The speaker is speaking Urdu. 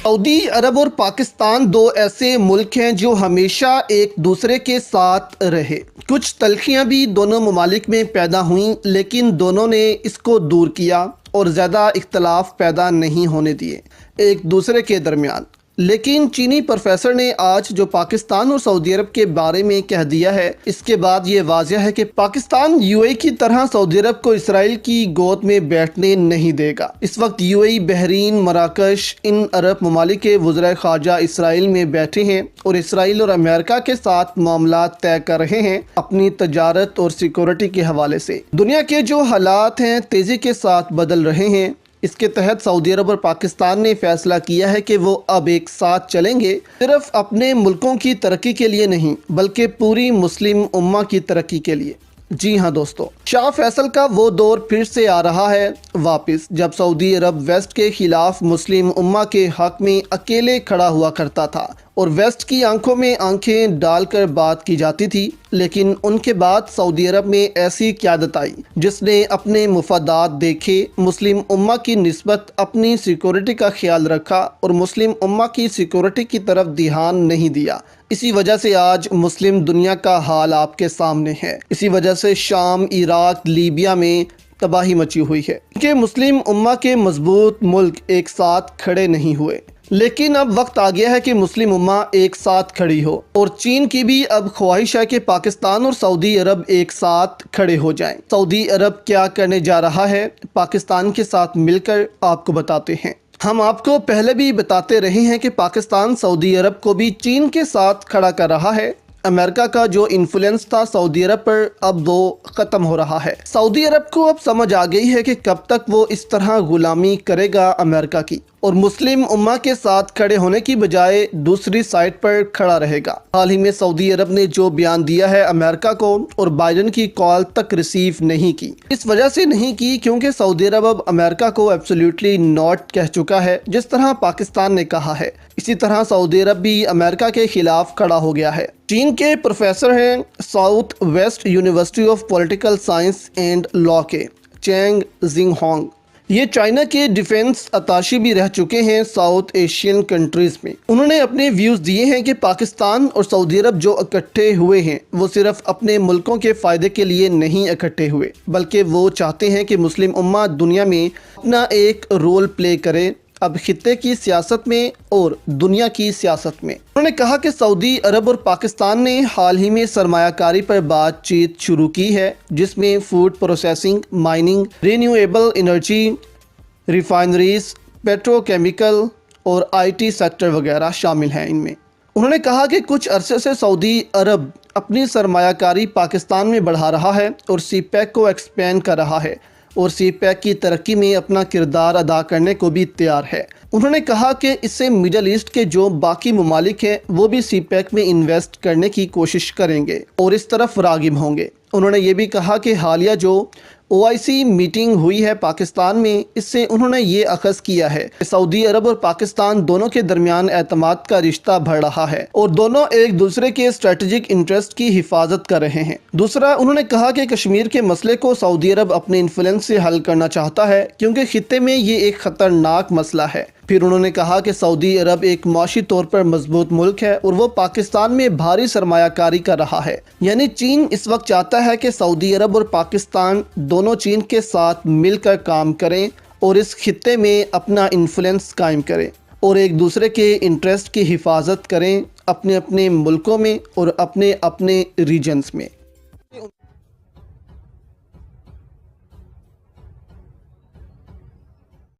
سعودی عرب اور پاکستان دو ایسے ملک ہیں جو ہمیشہ ایک دوسرے کے ساتھ رہے۔ کچھ تلخیاں بھی دونوں ممالک میں پیدا ہوئیں، لیکن دونوں نے اس کو دور کیا اور زیادہ اختلاف پیدا نہیں ہونے دیے ایک دوسرے کے درمیان۔ لیکن چینی پروفیسر نے آج جو پاکستان اور سعودی عرب کے بارے میں کہہ دیا ہے، اس کے بعد یہ واضح ہے کہ پاکستان یو اے ای کی طرح سعودی عرب کو اسرائیل کی گود میں بیٹھنے نہیں دے گا۔ اس وقت یو اے ای، بحرین، مراکش، ان عرب ممالک کے وزرائے خارجہ اسرائیل میں بیٹھے ہیں اور اسرائیل اور امریکہ کے ساتھ معاملات طے کر رہے ہیں اپنی تجارت اور سیکورٹی کے حوالے سے۔ دنیا کے جو حالات ہیں تیزی کے ساتھ بدل رہے ہیں، اس کے تحت سعودی عرب اور پاکستان نے فیصلہ کیا ہے کہ وہ اب ایک ساتھ چلیں گے، صرف اپنے ملکوں کی ترقی کے لیے نہیں بلکہ پوری مسلم امہ کی ترقی کے لیے۔ جی ہاں دوستو، شاہ فیصل کا وہ دور پھر سے آ رہا ہے واپس، جب سعودی عرب ویسٹ کے خلاف مسلم امہ کے حق میں اکیلے کھڑا ہوا کرتا تھا اور ویسٹ کی آنکھوں میں آنکھیں ڈال کر بات کی جاتی تھی۔ لیکن ان کے بعد سعودی عرب میں ایسی قیادت آئی جس نے اپنے مفادات دیکھے، مسلم امہ کی نسبت اپنی سیکورٹی کا خیال رکھا اور مسلم امہ کی سیکورٹی کی طرف دھیان نہیں دیا۔ اسی وجہ سے آج مسلم دنیا کا حال آپ کے سامنے ہے۔ اسی وجہ سے شام، عراق، لیبیا میں تباہی مچی ہوئی ہے کہ مسلم امہ کے مضبوط ملک ایک ساتھ کھڑے نہیں ہوئے۔ لیکن اب وقت آ گیا ہے کہ مسلم امہ ایک ساتھ کھڑی ہو، اور چین کی بھی اب خواہش ہے کہ پاکستان اور سعودی عرب ایک ساتھ کھڑے ہو جائیں۔ سعودی عرب کیا کرنے جا رہا ہے پاکستان کے ساتھ مل کر، آپ کو بتاتے ہیں۔ ہم آپ کو پہلے بھی بتاتے رہے ہیں کہ پاکستان سعودی عرب کو بھی چین کے ساتھ کھڑا کر رہا ہے۔ امریکہ کا جو انفلوئنس تھا سعودی عرب پر، اب وہ ختم ہو رہا ہے۔ سعودی عرب کو اب سمجھ آ گئی ہے کہ کب تک وہ اس طرح غلامی کرے گا امریکہ کی، اور مسلم امہ کے ساتھ کھڑے ہونے کی بجائے دوسری سائٹ پر کھڑا رہے گا۔ حال ہی میں سعودی عرب نے جو بیان دیا ہے امریکہ کو، اور بائیڈن کی کال تک ریسیو نہیں کی۔ اس وجہ سے نہیں کی کیونکہ سعودی عرب اب امریکہ کو ایبسلیوٹلی ناٹ کہہ چکا ہے، جس طرح پاکستان نے کہا ہے۔ اسی طرح سعودی عرب بھی امریکہ کے خلاف کھڑا ہو گیا ہے۔ چین کے پروفیسر ہیں south west university of political science and law کے چینگ زنگ ہانگ، یہ چائنا کے ڈیفنس اتاشی بھی رہ چکے ہیں ساؤتھ ایشین کنٹریز میں۔ انہوں نے اپنے ویوز دیے ہیں کہ پاکستان اور سعودی عرب جو اکٹھے ہوئے ہیں وہ صرف اپنے ملکوں کے فائدے کے لیے نہیں اکٹھے ہوئے، بلکہ وہ چاہتے ہیں کہ مسلم امہ دنیا میں اپنا ایک رول پلے کرے، اب خطے کی سیاست میں اور دنیا کی سیاست میں۔ انہوں نے کہا کہ سعودی عرب اور پاکستان نے حال ہی میں سرمایہ کاری پر بات چیت شروع کی ہے، جس میں food processing, mining, renewable energy, refineries, petro chemical اور آئی ٹی سیکٹر وغیرہ شامل ہیں۔ ان میں انہوں نے کہا کہ کچھ عرصے سے سعودی عرب اپنی سرمایہ کاری پاکستان میں بڑھا رہا ہے اور سی پیک کو ایکسپینڈ کر رہا ہے، اور سی پیک کی ترقی میں اپنا کردار ادا کرنے کو بھی تیار ہے۔ انہوں نے کہا کہ اس سے مڈل ایسٹ کے جو باقی ممالک ہیں وہ بھی سی پیک میں انویسٹ کرنے کی کوشش کریں گے اور اس طرف راغب ہوں گے۔ انہوں نے یہ بھی کہا کہ حالیہ جو OIC میٹنگ ہوئی ہے پاکستان میں، اس سے انہوں نے یہ اخذ کیا ہے کہ سعودی عرب اور پاکستان دونوں کے درمیان اعتماد کا رشتہ بڑھ رہا ہے اور دونوں ایک دوسرے کے اسٹریٹجک انٹرسٹ کی حفاظت کر رہے ہیں۔ دوسرا، انہوں نے کہا کہ کشمیر کے مسئلے کو سعودی عرب اپنے انفلوئنس سے حل کرنا چاہتا ہے کیونکہ خطے میں یہ ایک خطرناک مسئلہ ہے۔ پھر انہوں نے کہا کہ سعودی عرب ایک معاشی طور پر مضبوط ملک ہے اور وہ پاکستان میں بھاری سرمایہ کاری کر رہا ہے، یعنی چین اس وقت چاہتا ہے کہ سعودی عرب اور پاکستان دونوں چین کے ساتھ مل کر کام کریں اور اس خطے میں اپنا انفلوئنس قائم کریں اور ایک دوسرے کے انٹرسٹ کی حفاظت کریں اپنے اپنے ملکوں میں اور اپنے اپنے ریجنز میں۔